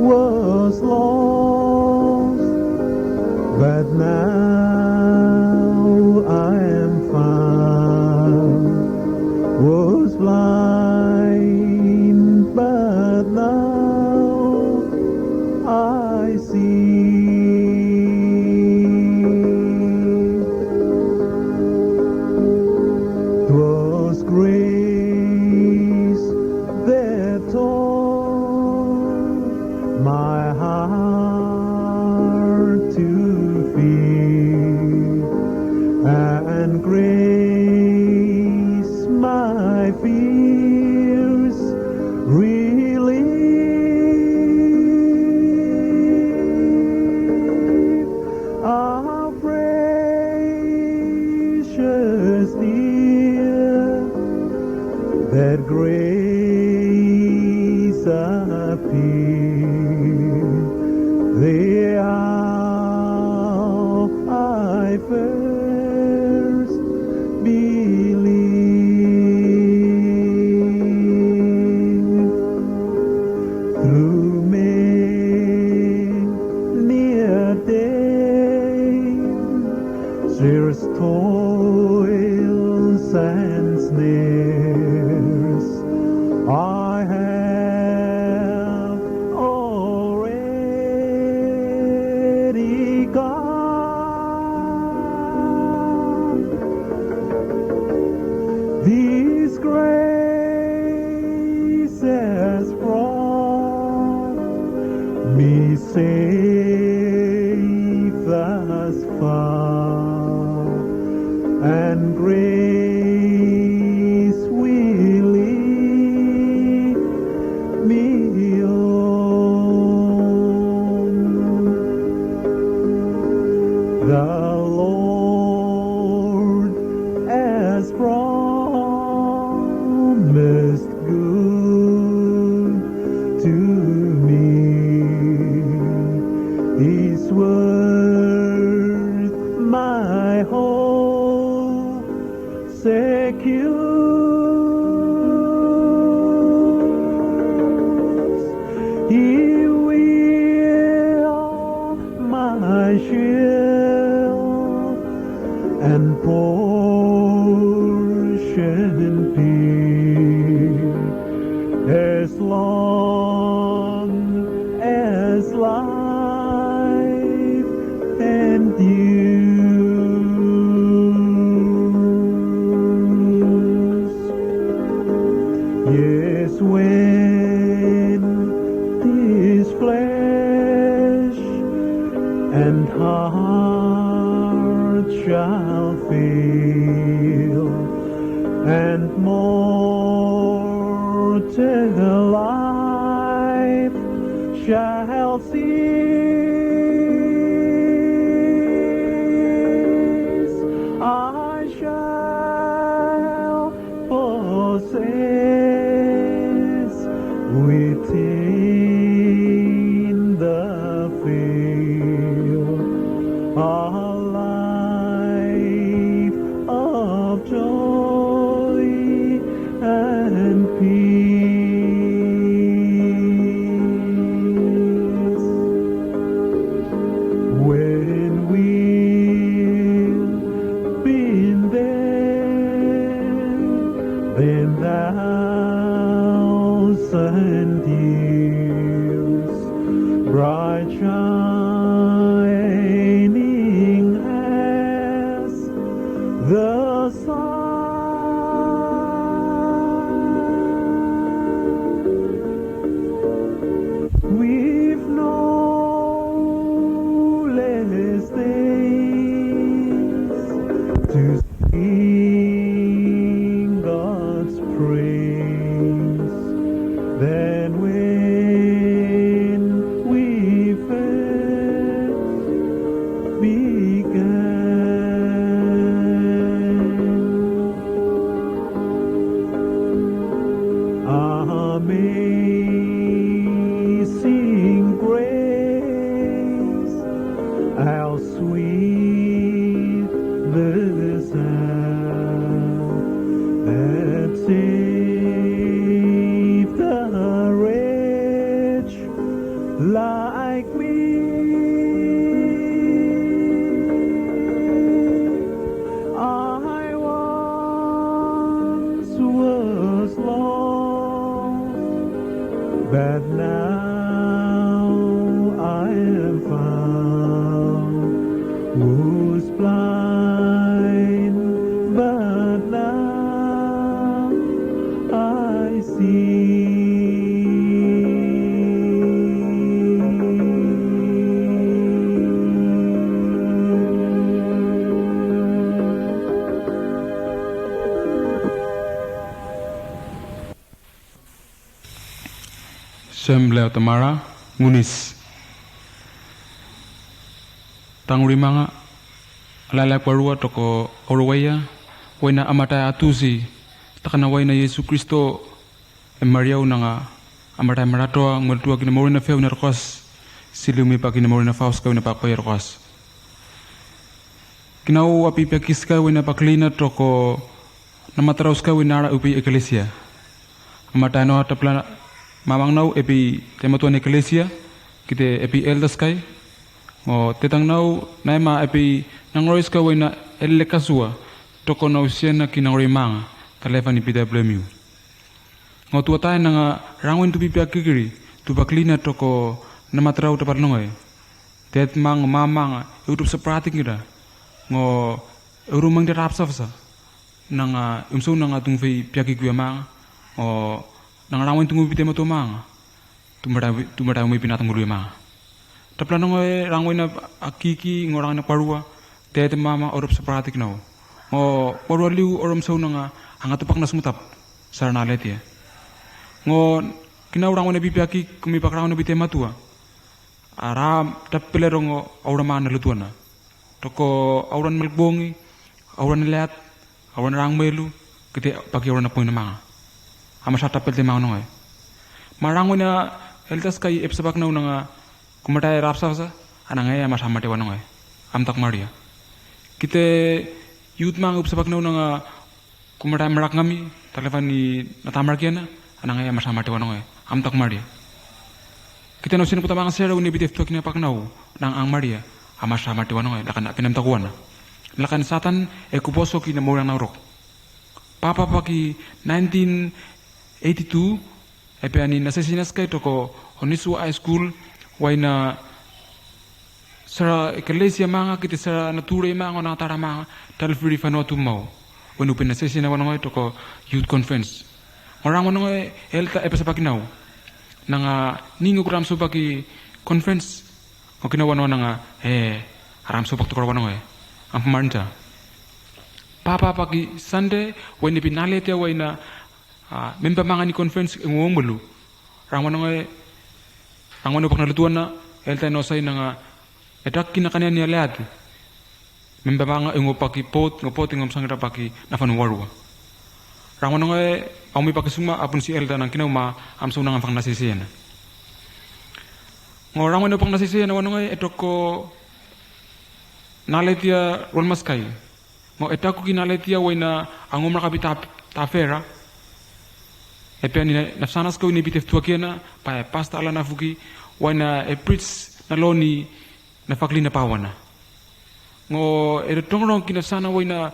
was lost, but now I am found. Was blind, but now I see. 'Twas grace that taught my heart to fear, and grace my fears relieved. How precious dear that grace appeared the hour I first believed. Through many a day, serious toils and snares, I have already gone. This grace has brought me safe thus far, and grace will lead me on. The Lord has promised good to me. His word my hope secures. He will my shield and portion peace, as long as life endures. Yes, when this flesh and heart shall fail, and mortal life shall cease, I shall possess within the veil a life of joy and peace. like me. I once was lost, but now I am found. Was blind, but now I see. Sembleo Tamara Ngunis Tangrimanga Lalak Barua Toko Orwaya Waina Amata Atusi Takana Waina Yesu Kristo Maria Unanga Amata Maratoa Ngultua Kina Morina Feu Nerkos Silumi Pakina Morina Fauska Wina Pakwa Yerkos Kinau Api Pakiska Wina Paklina Toko Namatarauska Winara Upi Eklesia Amata No Tapla Mamang nau epi tematuan eklesia kite epi elders kai o tetang nau naima epi nangrois ka wena elekasua toko nau siena kinangori manga kalefani PWMU ngo tua tai nanga rangwin tu pipia kikiri tu baklina toko namatrau tapat nongai tet mang mamang utup sepratik ngira ngo urumang derap safsa nanga umso nanga tungfei piaki kuya manga o nang rangwin tungu bite mato mang tumara umi pinatang ngulu mang tapla ngoy rangwin na akiki ngorang na parua tete mama orup sepratik nau ngo parua liu orum sau nanga angatupak na smutap sarana leti ngo kinau rangwin na bipiaki kumipak rangwin na bite matua aram tapile rongo auraman na lutuana toko auran melbongi auran liat auran rangmelu kite pagi auran na poin na manga ama sata pelte mau nongai marangwin na eltas kai epsabak nau nanga kumatai rapsa sa anangai ama samate wanongai am tak maria kite youth mang upsabak nau nanga kumatai merak ngami talefani natamar kiana anangai ama samate wanongai am tak maria kita no sin puta mang sera uni bitef tokina pak nau nang ang maria ama samate wanongai lakan kinam takuana lakan satan ekuposo kina morang naurok papa paki 1982 epe ani nasesinas kai toko Honisu High School waina sara eklesia manga kiti sara nature manga na tara manga talfiri fano tumau wanu pin nasesina wanongai toko youth conference orang wanongai elta epe sapakinau nanga ningu kuram subaki conference okina wano nanga aram subak toko wanongai ampmarnta papa pagi Sunday wani pinale te waina member mangani conference ngong belu rangwanongai rangwano pakna lutuan na elta no sai nanga edak kinakanya ni aliat member manga ngopaki pot ngopot ngom sangira paki nafan warua rangwanongai aumi paki suma apun si elta nang kinau am sunang am pakna sisiena ngorang wano pakna sisiena wanongai etoko naletia rolmaskai ngo etaku kinaletia waina angomra kapita tafera epe ni nafsanas ko ni bitef tuakiana pa pasta ala nafuki waina preach na loni na fakli na pawana ngo tongrong kinasana waina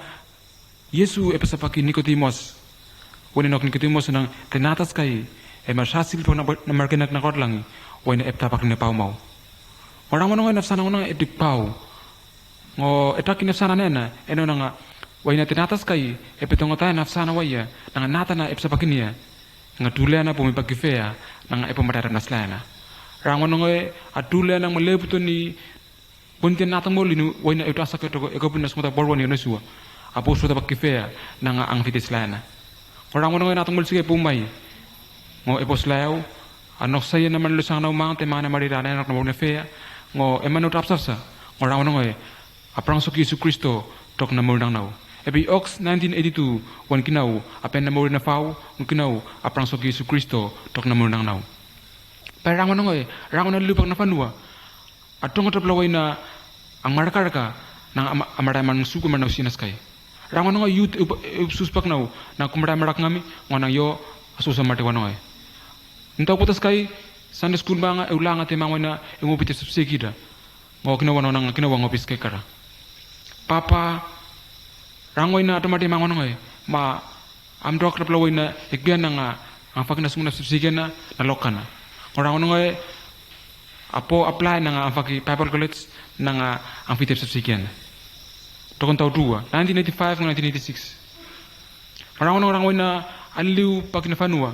Yesu epasapaki Nicodemus waina nok Nicodemus nang tenatas kai masasil po na markenak na kotlangi waina eptapak na pawmaw orang mo nang nafsana nang edik paw ngo etak kinasana nena eno nang waina tenatas kai epetong tayo nafsana waya nang nata na epsapakinia nga tulena po may pagkifea nang ipamadara naslana rangon ngoy atule nang malebuto ni puntin natang mo linu wayna ito asa ko eko punas mo ta borwan ni nasua apo so ta pagkifea nang ang fitislana rangon ngoy natang mo sige pumay ngo eposlayaw anok saya naman lusang na umang temana marirana nak na fea ngo emano tapsasa ngo rangon ngoy aprang so Yesu Kristo tok na mo nang naw Ebi Ox 1982 wan kinau apen namor na fau wan kinau aprang so Yesu Kristo tok namor nang nau. Parang ngoy rangon na lupang na fanua. Atong taplaway na ang maraka nang amaraman suku man sinas kay. Rangon ngoy youth suspak nau na kumara marak ngami ngonang yo asusa mate wanoy. Ntaw putas kay Sunday school banga ulanga te mangwana ngopi te subsikida. Ngo kina wana nang kina wango piskekara. Papa rangoina atomati mangwana ngoy ma am dok raploina ekbian nga ang fakina sumuna subsikena na lokana. Ngorangona ngoy apo apply nga ang faki Bible College nga ang fitip subsikena. Tokon tau 2 1985 ng 1986. Ngorangona rangoina aliu pakina fanua.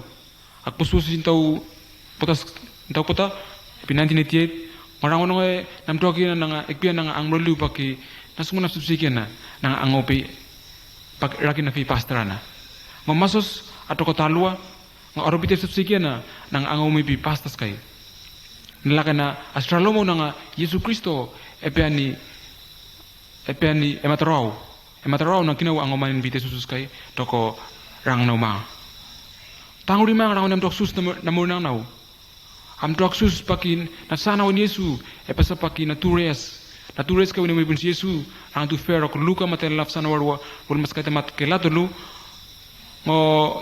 Akpususin tau potas tau pota pi 1988 orang ngoy nam doki na ekpian nga ang rolu paki nasumuna subsikena nga ang opi pak raki na fi pastrana mamasos ato ko talua nga orobite subsikena nga ang umi pi pastas kay nilaka na astralomo nga Yesu Kristo epiani emataraw na kinawa ang umanin bite susus kay toko rang no ma tanguri ma rang nam dok sus na murnang naw am doksus pakin na sana wan Yesu pasa pakin natures ka wini mibun Yesu ang tu fer ak luka matel laf sana warwa wal mas kata mat kelat lu mo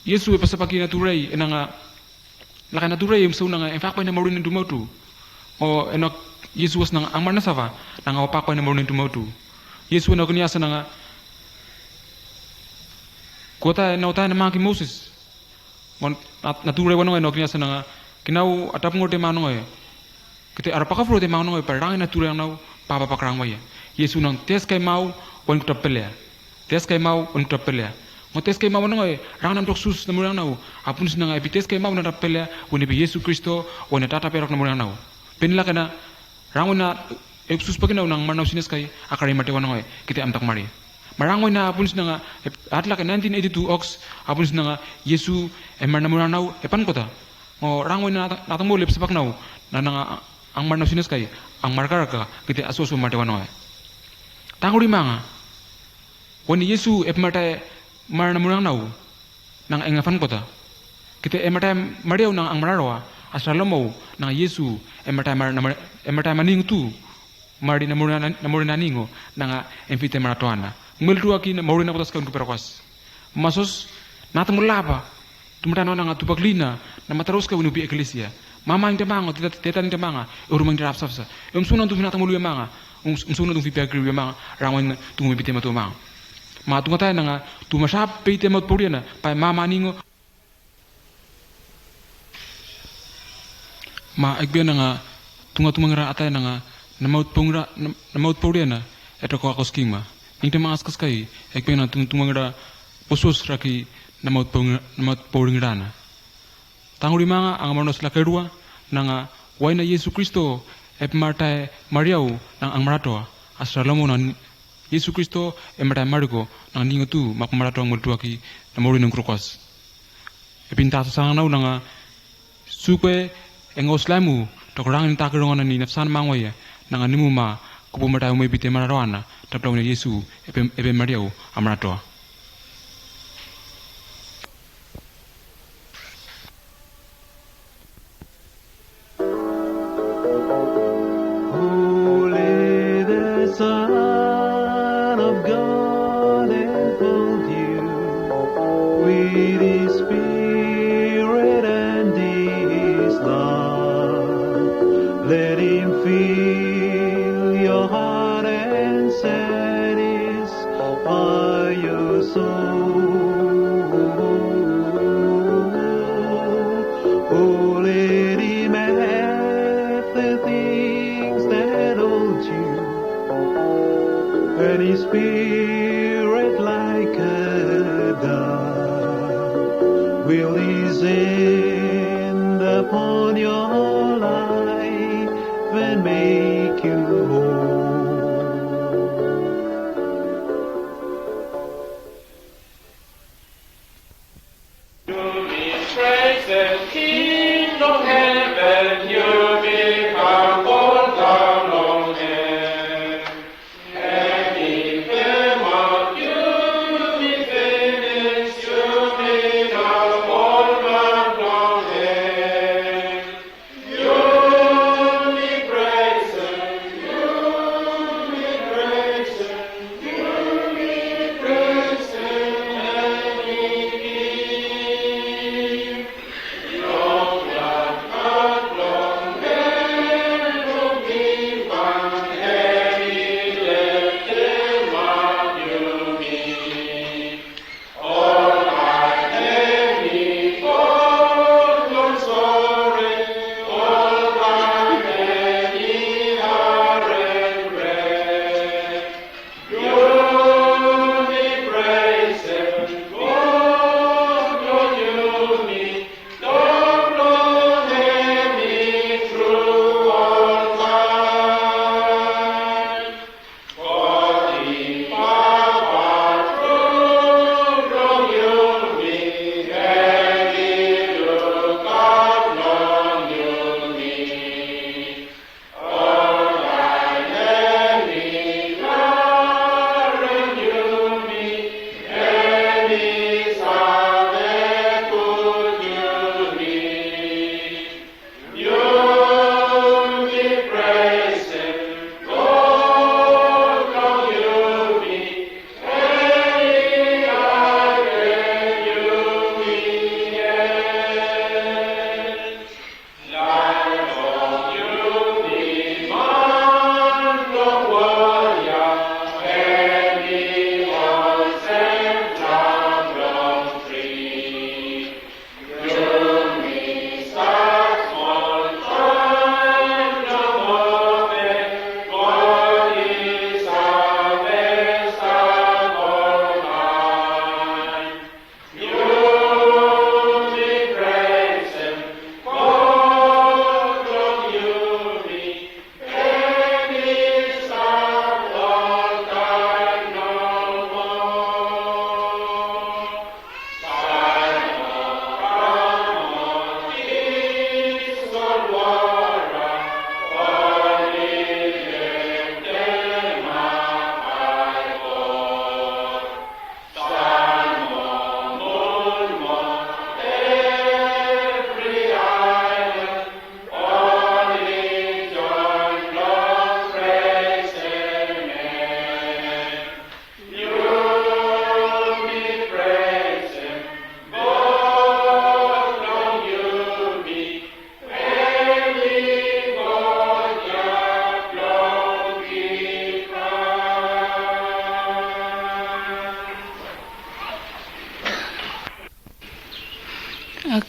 Yesu pasa pakin naturei enanga laka naturei im suna nga enfak pa na marunin dumautu o enak Yesu was nang amar na sava nang opak pa na marunin dumautu Yesu na kunyasa nga kota na uta na maki Moses mon naturei wano enok kunyasa nga kinau atap ngote manoi kete arapaka fro te manoi parang na turang nau papa pakrang waya Yesu nang tes kai mau wan kutapelya mo tes kai mau noi rang nam sus na murang nau apun sinang epites kai mau na tapelya woni be Yesu Kristo woni tata perok na murang nau penla kana rang na sus pakinau nang marnau sinas kai akari mate wanoi kete amtak mari marang na apun sinang atla ka 1982 ox apun sinang Yesu emar na murang nau epan kota ngo rangoy na natamo lip sepak nau na ang marnaw sinas kay ang markaraka kiti asoso matewanoy tanguri manga woni Yesu mata marna murang nau nang engafan kota kiti mata mariaw nang ang mararawa astralomo nang Yesu mata maning tu mari na murina ningo nang enfite maratoana ngultu aki na murina kotas kan kuperakwas masos natamulapa tumutano nga tupaglina na mataros ka unubi eklesia mama ang tamanga teta ng tamanga urumang dirapsafsa sunan tu finatamulo yung mga sunan tu fipagri yung mga rawan tumibite matumang matunga tayo nga tumasap pite matpuriana pa mama ningo agbian nga tunga atay nga namaut puriana eto ko ako skima ning tamang askas kay agbian nga tunga pusus raki namat pouring rana. Tanguri mga ang manos lakerua nga way na Yesu Kristo martay Mariaw nang ang marato astralomo ng Yesu Kristo martay Marigo nang ningotu makmarato ang multuaki na mori ng krukos. Pintaso sa naw nga suke engos lamu tokrangin takirongan ni nafsan mangwaya nang animu ma kupumatay umibite mararoana taplaw ni Yesu Mariaw ang marato. Son of God enfold you with His Spirit and His love. Let Him fill your heart and satisfy your soul. Oh, let Him have the things that hold you, and His Spirit like a dove will descend upon your life and make you whole. To be praised and King of heaven, you become born down on earth. And in them of you be finished, you become born down on earth. You be praised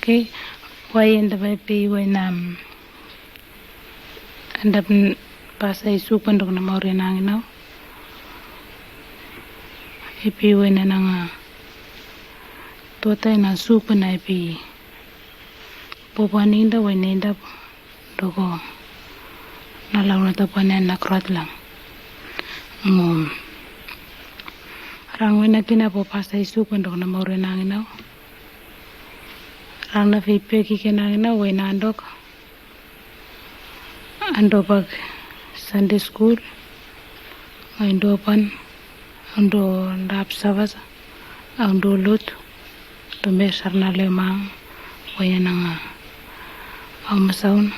Okay, why end up pay when end up pasay supan dok na mauri nangin now. Ipi when nang tota na supan na ipi popaninda when end up doko nalaw na tapanan na krot lang. Rang when na kinapo pasay supan dok na mauri nangin now. Rang na fipe kikinangin na when andok ando pag Sunday school ando pan ando ndap savas ando lut tumbe sarna lemang waya nang masaun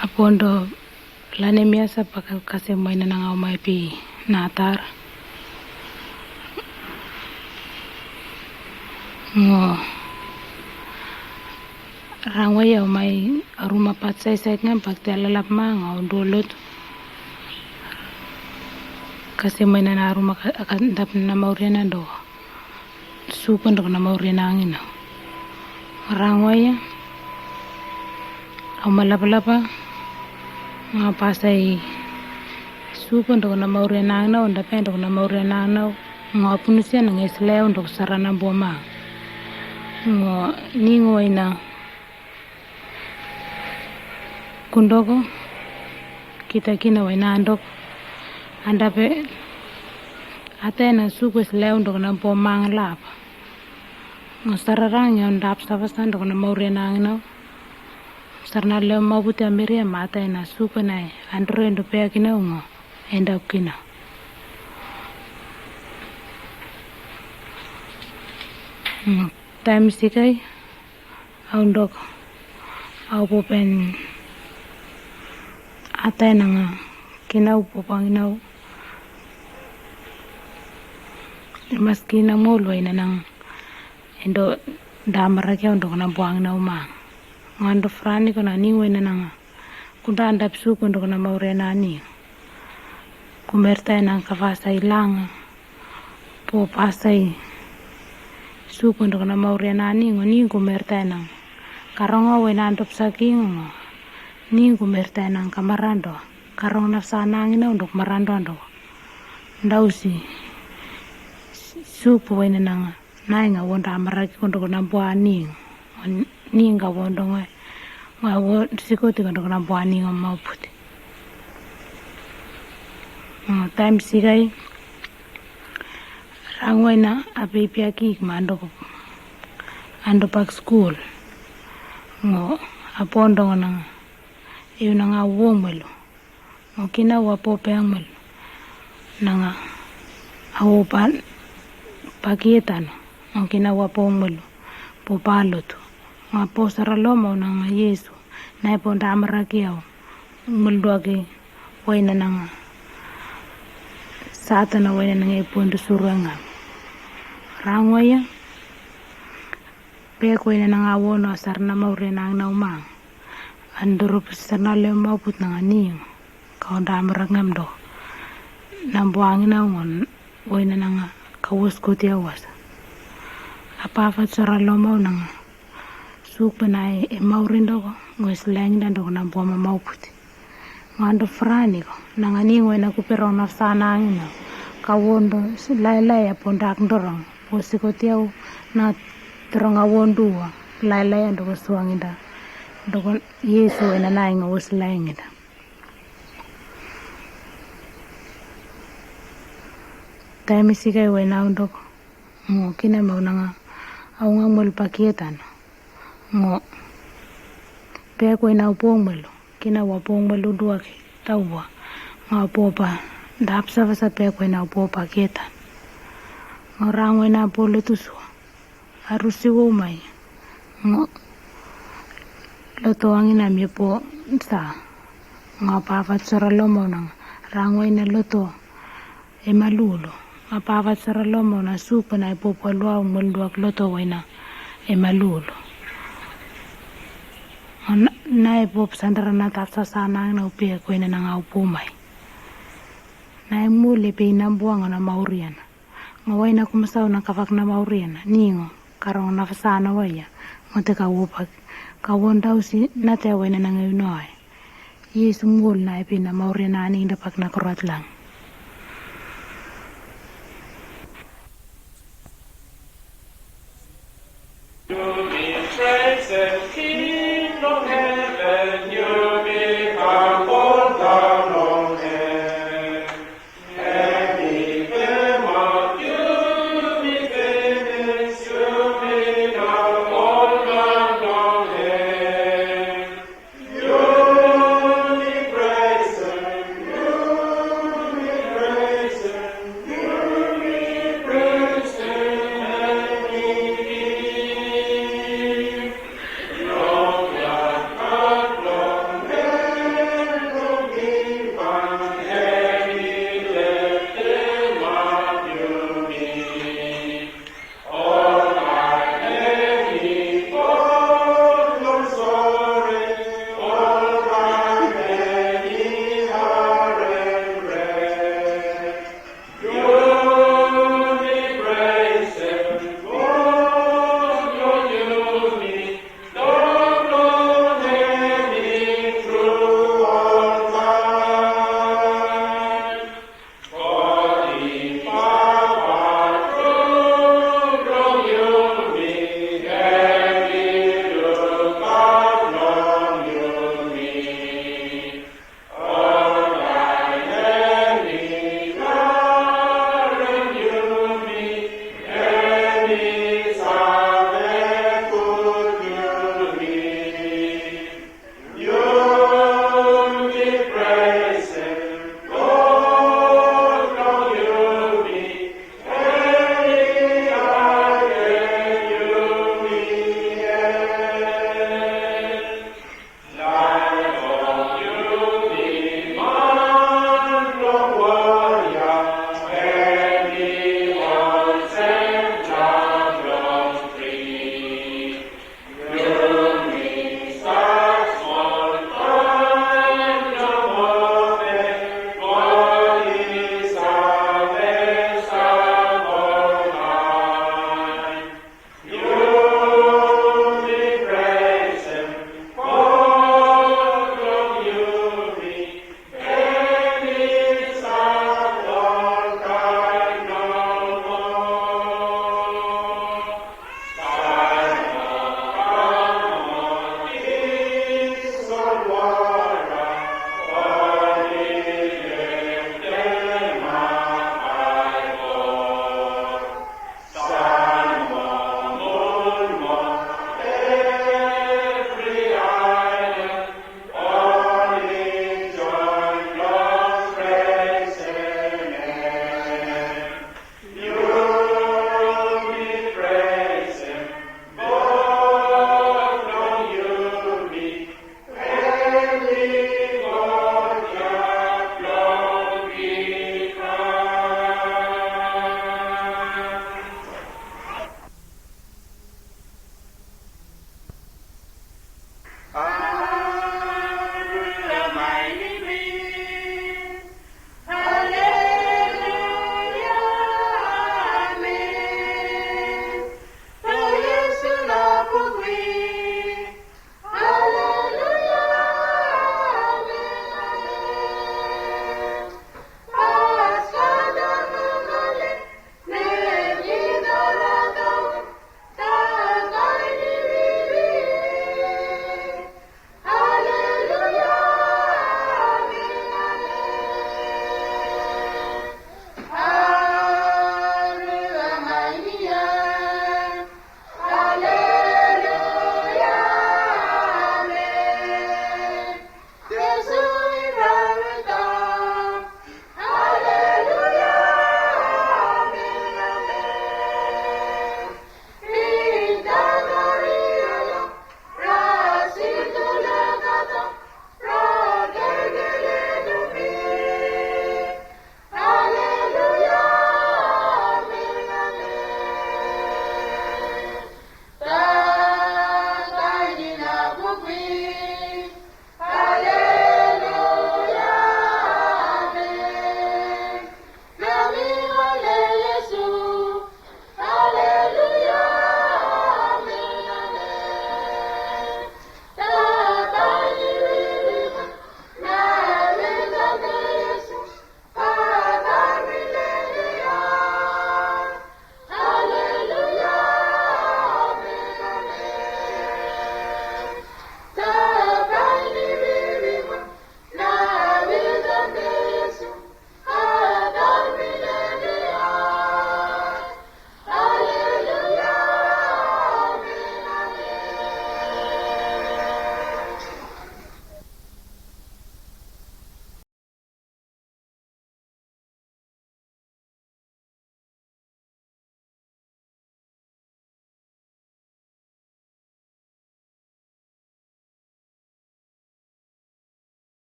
apondo lane miasa pag kasi may na nang may pi natar rangwaya may aruma patsay sa nga pagtialalap mga dulot kasi may nanaruma akandap na maurina do supan do na maurina angin rangwaya malapa nga pasay supan do na maurina angin onda pen do na maurina angin nga punusia nang isleo do sarana boma nga ningoy na kundoko kita kina waina andok andape atena suku isleo do na boma lap nga sararang yon dap sabasan do na maurina angin sarna le mabuti amiri mata na suku na andro endo pe kina ngo endap kina time sikai aundok au popen atay nang kinaw po panginaw mas kinamulway na nang endo damara kaya undok na buwang na umang ngando frani ko na niway na nang kunda andap suko undok na maurena ni kumertay nang kafasay lang po pasay suko undok na maurena ni ngoni kumertay nang karonga way na andop sa king ni kumertay nang kamarando karong nafsana angin undok marando ando ndausi supo way na nang nay nga wonda amaraki undok na buwani ni nga wondo nga sikoti undok na buwani nga maputi time sigay rangway na apipiaki ando pag school ngo apondo nga nang iyo na nga womelo ngo kinawa po peangmelo na nga awopan pakitan ngo kinawa po melo po palot nga po saralomo na nga Yesu na po ndamarakiyaw mulduagi way na nga sata na way na nga ipondo suranga rangwaya peko way na nga wono sarna maurena ang naumang andoro sarna leo maput na nga niyong kaundamrangam do nambuangin na ngon way na nga kawus ko tiyawas apafat saralomo na nga supa na maurin do ko ngos lang na do nambuama mauputi ngando frani ko na nga ningway na kuperong nafsana angin na kawondo laylay apondak ndorong posi ko tiyaw na terong awondua laylay ando ko suanginda do Yesu ina naing was langin time sigay way na undok ngo kinamaw na nga aungang mulpakietan ngo peko ina upong malo kinawa pong malo duwag tawa nga po pa dap sa peko ina upo pakietan ngo rangway na po lutuswa arusi umay ngo loto ang inami po sa nga papat saralomo ng rangway na loto malulo nga papat saralomo na supa na ipopalwa mulduak loto way na malulo na ipop sandara na tapsa sana na upiya ko na nga upumay na muli pinambuang na maurian ngawai na kumasaw na kafak na maurina ningo karong nafasana waya ngote kawupak kawon daw si nateway na nangayunoy Yesu ngul na ipina maurina aning dapak na kurat lang. To be praised and